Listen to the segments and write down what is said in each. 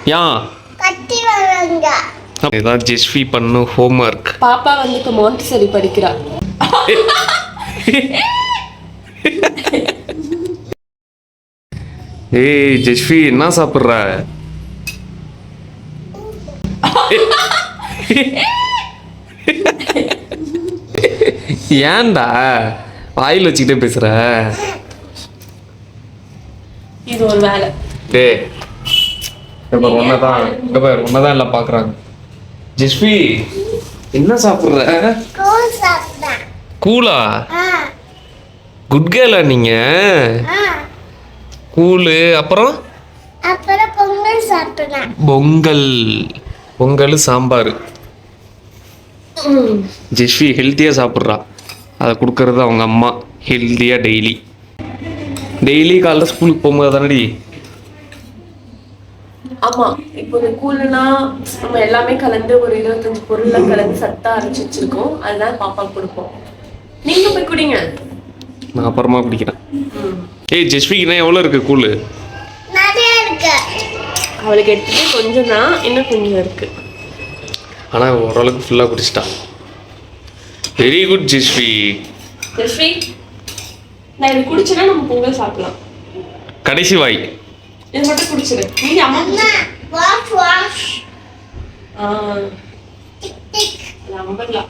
ஏன் கட்டி வராங்க இதான் ஜெஸ்வி பண்ணு ஹோம்ஒர்க். பாப்பா வந்து மாண்டிசரி படிக்கிறா. ஏய் ஜெஸ்வி என்ன சாப்பிட்ற? ஏன்டா வாயில் வச்சுக்கிட்டே பேசுற? இது ஒரு வேலை. டேய் ஒன்னதான் எல்லாம் பாக்குறாங்க. ஜெஸ்வி என்ன சாப்பிட்ற? கூழ் சாப்பிட்டேன். கூலா? ஆ குட் கேர்லா நீங்க. ஆ கூழு அப்புறம் அப்புறம் பொங்கல் சாப்பிட்டேன். பொங்கல் சாம்பார். ஜெஸ்வி ஹெல்த்தியாக சாப்பிட்றா. அதை கொடுக்கறது அவங்க அம்மா ஹெல்த்தியாக டெய்லி காலைல ஸ்கூலுக்கு போகும்போது தானடி. ஆமா, இப்போ இந்த கூழ்னா நம்ம எல்லாமே கலந்து ஒரு 25 பொருள்லாம் கலந்து சத்தா அரைச்சி வச்சிருக்கோம். அதுதான் பாப்பா கொடுப்போம். நீங்க போய் குடிங்க. நான் அப்புறமா குடிக்கிறேன். ஏய் ஜெஸ்விக்குனா எவ்வளோ இருக்கு கூழ்? நிறைய இருக்கு. அவளுக்கு எடுத்துட்டு கொஞ்சம் தான், இன்னும் கொஞ்சம் இருக்கு. ஆனால் ஓரளவுக்கு ஃபுல்லாக குடிச்சிட்டா. Very good Jeswi. ஜெஸ்வி, நான் இது குடிச்சேன்னா நம்ம பொங்கல் சாப்பிடலாம். கடைசி வாய் இது மட்டும் குடிச்சிரு. நீங்க அம்மா அம்மா வாஷ் டிக் டிக் நம்பர்லாம்.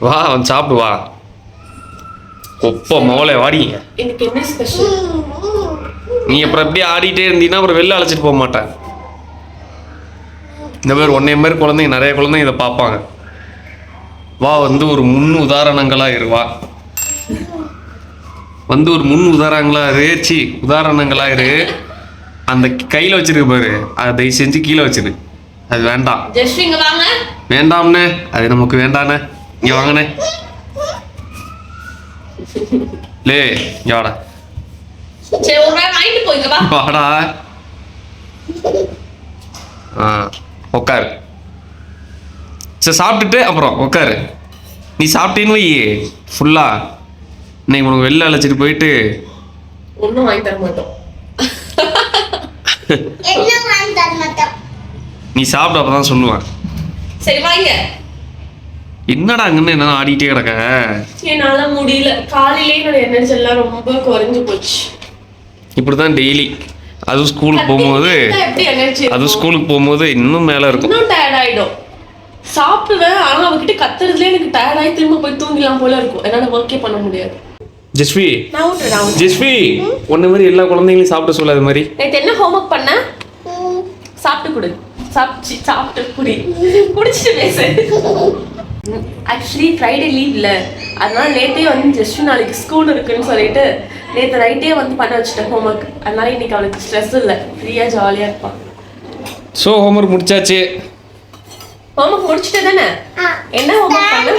வா வந்து சாப்பிடு வா. ஒப்ப மோளை வாடிங்க. எனக்கு என்ன ஸ்பெஷல்? நீ அப்புறம் அப்படியே ஆடிட்டே இருந்தீங்கன்னா அப்புறம் வெளில அழைச்சிட்டு போக மாட்டேன். இந்த மாதிரி ஒன்னே குழந்தைங்க நிறைய குழந்தைங்க இதை பார்ப்பாங்க. வா வந்து ஒரு முன் உதாரணங்களா இரு. வா வந்து ஒரு முன் உதாரணங்களா இரு. அந்த கையில் வச்சிருக்கு பாரு, அதை செஞ்சு கீழே வச்சிரு. அது வேண்டாம். ஜெஸ்வி இங்க வாங்க. வேண்டாம்னே, அது நமக்கு வேண்டானே. இங்க வாங்கண்ணே. லே இங்க வாடா. சரி ஒரு நாள் வாங்கிட்டு போய்ங்க வா. வாடா. உட்காரு. சரி சாப்பிட்டுட்டு அப்புறம் உட்காரு. நீ சாப்பிட்டேன்னு வை ஃபுல்லா. இன்னைக்கு உனக்கு வெளில அழைச்சிட்டு போயிட்டு ஒன்றும் வாங்கி தர மாட்டோம். என்ன வாங்கி தர மாட்டோம். நீ சாப்பிட அப்பதான் சொல்லுவேன். சரி வாங்க. என்னடா அங்கன்னு என்ன ஆடிட்டே கிடக்க? என்னால முடியல. காலையிலே என்னோட எனர்ஜி எல்லாம் ரொம்ப குறைஞ்சு போச்சு. இப்படிதான் டெய்லி. அதுவும் ஸ்கூலுக்கு போகும்போது இன்னும் மேல இருக்கும். இன்னும் டயர்ட் ஆயிடும். சாப்பிடுவேன், ஆனா அவகிட்ட கத்துறதுல எனக்கு டயர்ட் ஆகி திரும்ப போய் தூங்கலாம் போல இருக்கும். என்னால ஒர்க்கே பண்ண முடியாது. ஜெஸ்வி, நான் ஜெஸ்வி ஒன்ன மாதிரி எல்லா குழந்தைங்களையும் சாப்பிட சொல்லாத மாதிரி. நேத்து என்ன ஹோம்ஒர்க் பண்ண? சாப்பிட்டு குடு. சாப்பிட்டு குடி. குடிச்சிட்டு பேசு. ஆக்சுவலி ஃப்ரைடே லீவ்ல, அதனால நேற்றே வந்து ஜெஸ்ட் நாளைக்கு ஸ்கூல் இருக்குன்னு சொல்லிட்டு நேற்று நைட்டே வந்து பண்ண வச்சுட்டேன் ஹோம்ஒர்க். அதனால இன்னைக்கு அவளுக்கு ஸ்ட்ரெஸ் இல்லை, ஃப்ரீயா ஜாலியா இருப்பான். ஸோ ஹோம்ஒர்க் முடிச்சாச்சு. ஹோம்ஒர்க் முடிச்சிட்டு தானே? என்ன ஹோம்ஒர்க் பண்ண?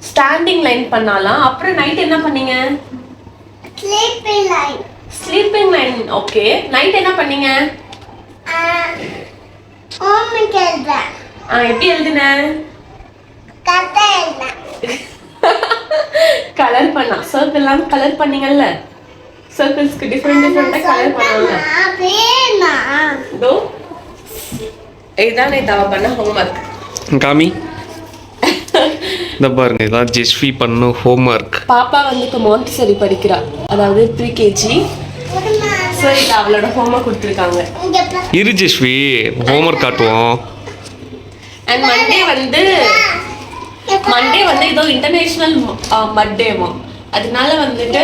ஸ்டாண்டிங் லைன் பண்ணாலாம். அப்புறம் நைட் என்ன பண்ணீங்க? Sleeping line. ஓகே, நைட் என்ன பண்ணீங்க? ஹோம்ஒர்க் எழுதுறேன். எப்படி எழுதுன? கதை எழுதுறேன். கலர் பண்ணா. சர்க்கிள்லாம் கலர் பண்ணீங்கல்ல? சர்க்கிள்ஸ்க்கு டிஃபரெண்டா கலர் பண்ணாங்க. இதோ இதுதான் நேத்து அவ பண்ண ஹோம்ஒர்க். காமி இந்த பாருங்க, இதான் ஜெஸ்வி பண்ணு ஹோம்ஒர்க். பாப்பா வந்து இப்போ மாண்டிசரி படிக்கிறா, அதாவது 3 kg. ஸோ இது அவளோட ஹோம்ஒர்க் கொடுத்துருக்காங்க. இரு ஜெஸ்வி, ஹோம்ஒர்க் காட்டுவோம். அண்ட் மண்டே வந்து இதோ இன்டர்நேஷனல் மட்டேவா. அதனால வந்துட்டு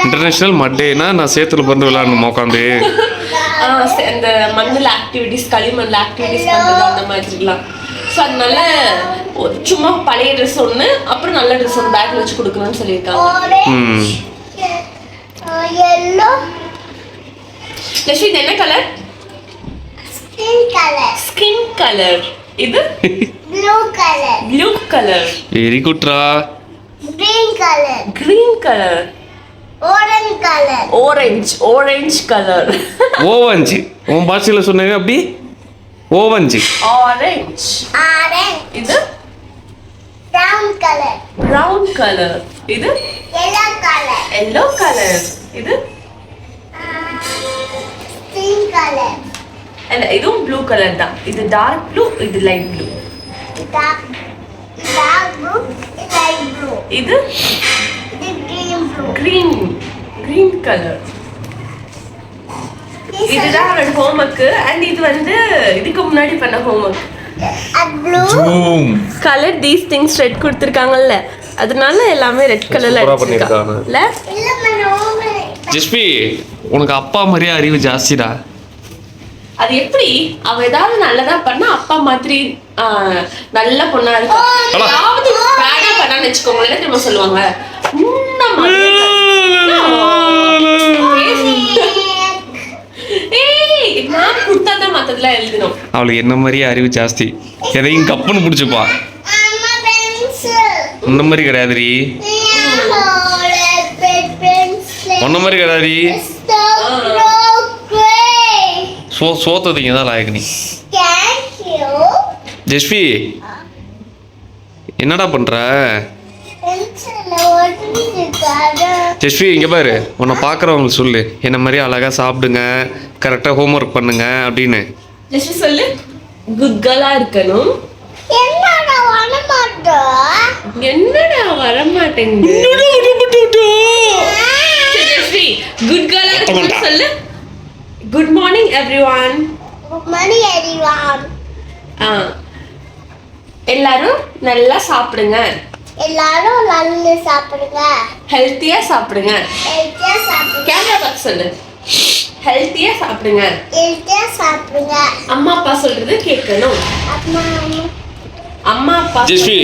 இன்டர்நேஷனல் மட்டேனா நான் சேத்துல பிறந்து விளையாடணும் உட்காந்து. அந்த மண்ணில் ஆக்டிவிட்டிஸ், களிமண்ணில் ஆக்டிவிட்டிஸ் பண்ணுறது அந்த மாதிரிலாம். ஸோ அதனால சும்மா பழைய ட்ரெஸ் ஒன்று, அப்புறம் நல்ல ட்ரெஸ் ஒன்று பேக்கில் வச்சு கொடுக்கணும்னு சொல்லியிருக்காங்க. லட்சுமி, இது என்ன கலர்? Skin colour. இது ப்ளூ கலர். வெரி குட்ரா. Green colour. Orange colour. ஓவஞ்சு உன் பாஷையில் சொன்னீங்க அப்படி. ஓவஞ்சு. ஆரஞ்சு. இது brown color. இது yellow color. இது இல்ல இதுவும் ப்ளூ கலர் தான். இது டார்க் ப்ளூ, இது light blue. dark blue, light blue. இது This green blue. green colour. இதுதான் அவரோட ஹோம்வொர்க். அண்ட் இது வந்து இதுக்கு முன்னாடி பண்ண homework. Blue. Zoom colour these things red கொடுத்துருக்காங்கல்ல, அதனால எல்லாமே ரெட் கலர்ல சூப்பரா பண்ணிருக்காங்க. இல்ல இல்ல மனோம. ஜெஸ்பி உனக்கு அப்பா மாதிரியே அறிவு ஜாஸ்திடா. அது எப்படி அவ ஏதாவது நல்லதா பண்ணா அப்பா மாதிரி நல்ல பொண்ணா இருக்கும். அடா. ஏதாவது பேடா பண்ணான்னு வச்சுக்கோங்களேன், என்ன தெரியுமா சொல்லுவாங்க, முன்ன மாதிரி ஏய் நான் கொடுத்தாதான் மத்ததெல்லாம் எழுதணும். அவளுக்கு என்ன மாதிரியே அறிவு ஜாஸ்தி. எதையும் கப்புன்னு பிடிச்சிப்பா. அம்மா pencil. உன்ன மாதிரி கிடையாதுரி. Pencil. உன்ன மாதிரி கிடையாதுரி. சோத்ததிங்க தான் லாயக்கு நீ. Thank you. ஜெஸ்பி என்னடா பண்ற? Pencil ஒட்டிருக்காரு. ஜெஸ்பி இங்க பாரு, உன்னை பார்க்குறவங்களுக்கு சொல்லு என்ன மாதிரி அழகா சாப்பிடுங்க, கரெக்டாக ஹோம்ஒர்க் பண்ணுங்க அப்படின்னு. ஜஸ்ட் சொல்லு, குட் கேர்லா இருக்கணும். என்னடா வர மாட்டோம்? என்னடா வர மாட்டேங்குது. குட் கேர்லா இருக்கணும் சொல்லு. Good morning everyone. மணி எரிவான். எல்லாரும் நல்லா சாப்பிடுங்க, எல்லாரும் நல்ல சாப்பிடுங்க. ஹெல்த்தியா சாப்பிடுங்க. ஹெல்த்தியா சாப்பிடுங்க. கேமரா பார்த்து சொல்லு, ஹெல்த்தியா சாப்பிடுங்க. ஹெல்த்தியா சாப்பிடுங்க. அம்மா அப்பா சொல்றது கேட்கணும். அம்மா அம்மா அப்பா ஜெஸ்பி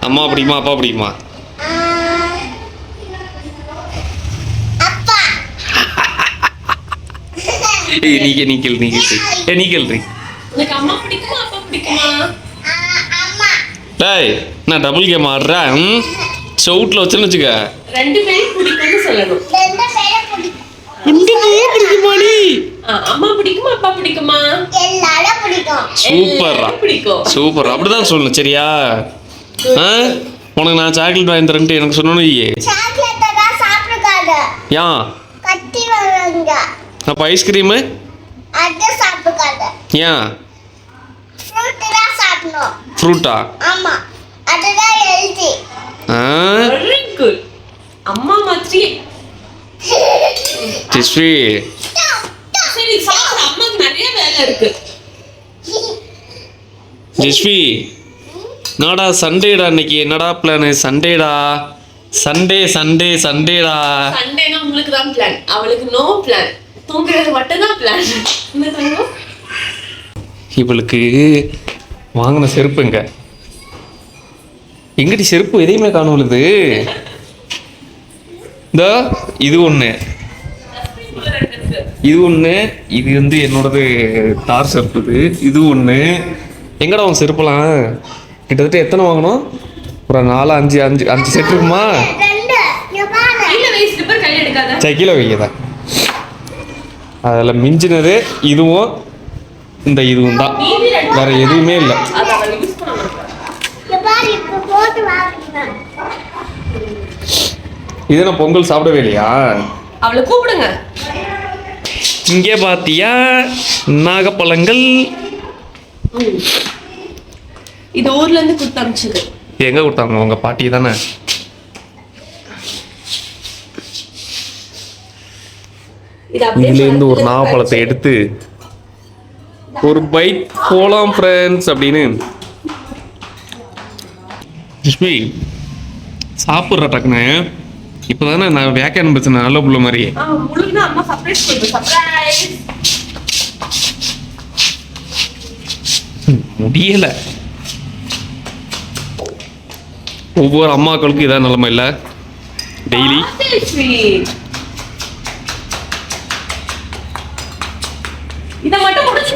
அம்மா பிடிக்குமா அப்பா பிடிக்குமா? அப்பா. ஏய் நீ கேள்றி. உனக்கு அம்மா பிடிக்குமா அப்பா பிடிக்குமா? அம்மா. டேய் நான் டபுள் கேம் ஆடுறேன். சவுட்ல வச்சுன்னு வச்சுக்க. ரெண்டு பேரும் பிடிக்கும்னு சொல்லணும். ரெண்டு பேரும் பிடிக்கும். பிடிக்குமாடி? அம்மா பிடிக்குமா அப்பா பிடிக்குமா? எல்லாரும் பிடிக்கும். சூப்பர்ரா, எல்லாரும் பிடிக்கும். சூப்பர். அப்படிதான் சொல்லணும் சரியா? உனக்கு நான் சாக்லேட் வாங்கி தரேன்ட்டு எனக்கு சொன்னோன்னு சாக்லேட் தான் சாப்பிடுறாங்க. ஏன் கட்டி வராங்க. அப்போ ஐஸ்கிரீமு அத சாப்பிடுறாங்க. ஏன் ஃப்ரூட் தான் சாப்பிடணும். ஃப்ரூட்டா? ஆமா, அதுதான் ஹெல்தி. Very good. அம்மா மாதிரி. ஜெஸ்பி சரி சாப்பிடு, அம்மாக்கு நிறைய வேலை இருக்கு. ஜெஸ்பி என்னடா சண்டேடா இன்னைக்கு? என்னடா பிளானு? சண்டேடா, சண்டேடா. சண்டேனா உங்களுக்கு தான் பிளான், அவளுக்கு நோ பிளான். தூங்குறது மட்டும் தான் பிளான். என்ன தங்கம்? இவளுக்கு வாங்கின செருப்புங்க எங்கடி? செருப்பு எதையுமே காணொழுது. இந்த இது ஒன்று, இது வந்து என்னோடது தார் செருப்பு. இது ஒன்று. எங்கடா உன் செருப்பெல்லாம்? கிட்டத்தட்ட எத்தனை வாங்கணும்? ஒரு 4 5 செட் இருக்குமா? ரெண்டு இங்க பாரு. கையில வை, ஸ்லிப்பர் கையில எடுக்காத. சைக்கிள வைக்கதான். அதில் மிஞ்சினது இதுவும் இந்த இதுவும் தான், மீதி ரெண்டு வேற எதுவுமே இல்லை. அத அவ யூஸ் பண்ண மாட்டா. இங்க பாரு, இப்ப போட்டு வாங்குறேன். இது நான் பொங்கல் சாப்பிடவே இல்லையா? அவளை கூப்பிடுங்க. இங்கே பாத்தியா நாகப்பழங்கள்? இது ஊர்ல இருந்து கொடுத்து அனுப்பிச்சது. எங்க கொடுத்தாங்க? உங்க பாட்டி தானே? இதுல இருந்து ஒரு நாகப்பழத்தை எடுத்து ஒரு பைட் போலாம் ஃப்ரெண்ட்ஸ் அப்படின்னு. ஜிஷ்மி சாப்பிட்ற டக்குன்னு இப்போதானே நான் வேக்கையான பிரச்சனை நல்ல புள்ள மாதிரி. முழுனா அம்மா சர்ப்ரைஸ் கொடுத்து சர்ப்ரைஸ். முடியல. ஒவ்வொரு அம்மாக்களுக்கும் இதான் நிலைமை இல்லை டெய்லி. இத மட்டும் முடிச்சு.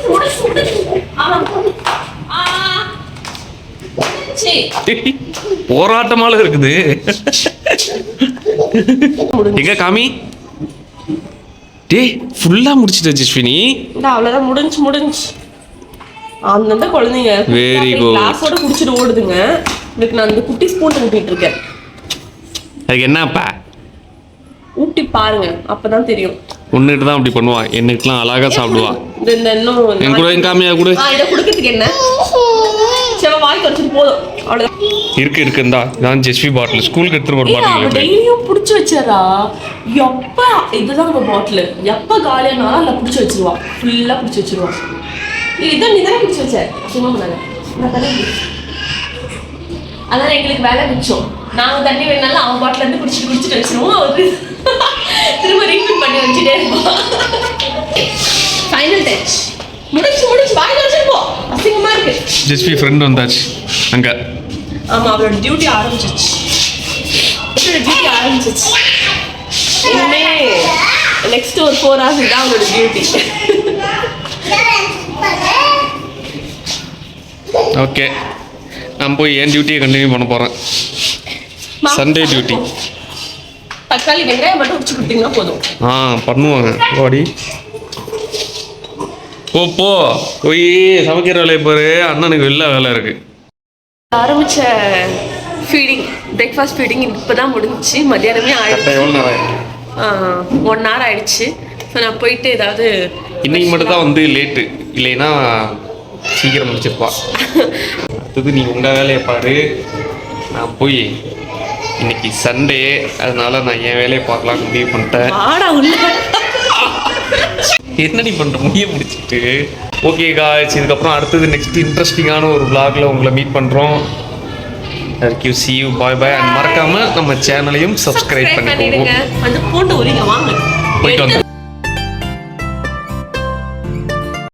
போராட்டமால இருக்குது. எங்க காமி? டேய் ஃபுல்லா முடிச்சிட்ட ஜிஸ்வினி. அவ்வளவுதான், முடிஞ்சு. அந்த குழந்தைங்க வெரி குட் கிளாஸோட குடிச்சிட்டு ஓடுதுங்க. இதுக்கு நான் அந்த குட்டி ஸ்பூன் ஊட்டிட்டு இருக்கேன். அதுக்கு என்னப்பா? ஊட்டி பாருங்க, அப்பதான் தெரியும். உன்னிட்டு தான் அப்படி பண்ணுவான், என்னைக்குலாம் அழகா சாப்பிடுவான். இந்த இன்னும் என் கூட என் காமியா கூட இதை கொடுக்கறதுக்கு என்ன சரி வாங்கி வச்சுட்டு போதும் அவ்வளோதான். இருக்கு இந்தா இதான் ஜெஸ்வி பாட்டில் ஸ்கூலுக்கு எடுத்துட்டு ஒரு அவன் பாட்டில் டெய்லியும் பிடிச்சி வச்சாரா எப்ப இதுதான் நம்ம பாட்டில் எப்ப காலியானாலும் அதில் பிடிச்சி வச்சிருவா ஃபுல்லா பிடிச்சி வச்சிருவா இதான் நீ தானே பிடிச்சி வச்ச சும்மா பண்ணாங்க அதனால எங்களுக்கு வேலை மிச்சம் நாங்க தண்ணி வேணாலும் அவன் பாட்டில இருந்து குடிச்சிட்டு வச்சிருவோம் அவருக்கு திரும்ப ரீஃபில் பண்ணி வச்சுட்டே இருப்போம். ஃபைனல் டச் முடிச்சு வாங்கி வச்சிருப்போம் அசிங்கமா இருக்கு. ஜெஸ்வி ஃப்ரெண்ட் வந்தாச்சு அங்க. ஆமா அவளோட டியூட்டி ஆரம்பிச்சிச்சு. இனிமே நெக்ஸ்ட் ஒரு 4 hours தான் அவளோட டியூட்டி. ஓகே நான் போய் என் டியூட்டியை கண்டினியூ பண்ண போகிறேன். Sunday duty. தக்காளி வெங்காயம் மட்டும் உடிச்சு கொடுத்தீங்கன்னா போதும். பண்ணுவாங்க. ஓடி போ போய் சமைக்கிற வேலையை பாரு. அண்ணனுக்கு வெளில வேலை இருக்கு. ஆரம்பிச்ச ஃபீடிங் பிரேக்ஃபாஸ்ட் ஃபீடிங் இப்போதான் முடிஞ்சிச்சு. மத்தியானமே ஆயிடுச்சு. எவ்வளோ நேரம் ஆயிடுச்சு? 1 hour ஆயிடுச்சு. ஸோ நான் போயிட்டு ஏதாவது இன்னைக்கு மட்டும் தான் வந்து லேட்டு, இல்லைன்னா சீக்கிரம் முடிச்சிருப்பா. அடுத்தது நீ உங்கள் வேலையை பாரு. நான் போய் இன்னைக்கு சண்டே, அதனால நான் என் வேலையை பார்க்கலாம்னு முடிவு பண்ணிட்டேன். ஆடா உள்ள என்னடி பண்ணுற முடிய முடிச்சுட்டு. ஓகே காய்ஸ், இதுக்கப்புறம் அடுத்தது நெக்ஸ்ட் இன்ட்ரெஸ்டிங்கான ஒரு vlogல உங்களை மீட் பண்ணுறோம். Thank you, see you, bye bye. And மறக்காமல் நம்ம சேனலையும் சப்ஸ்கிரைப் பண்ணிடுங்க. அந்த பூண்டு உரிங்க வாங்க போயிட்டு வந்து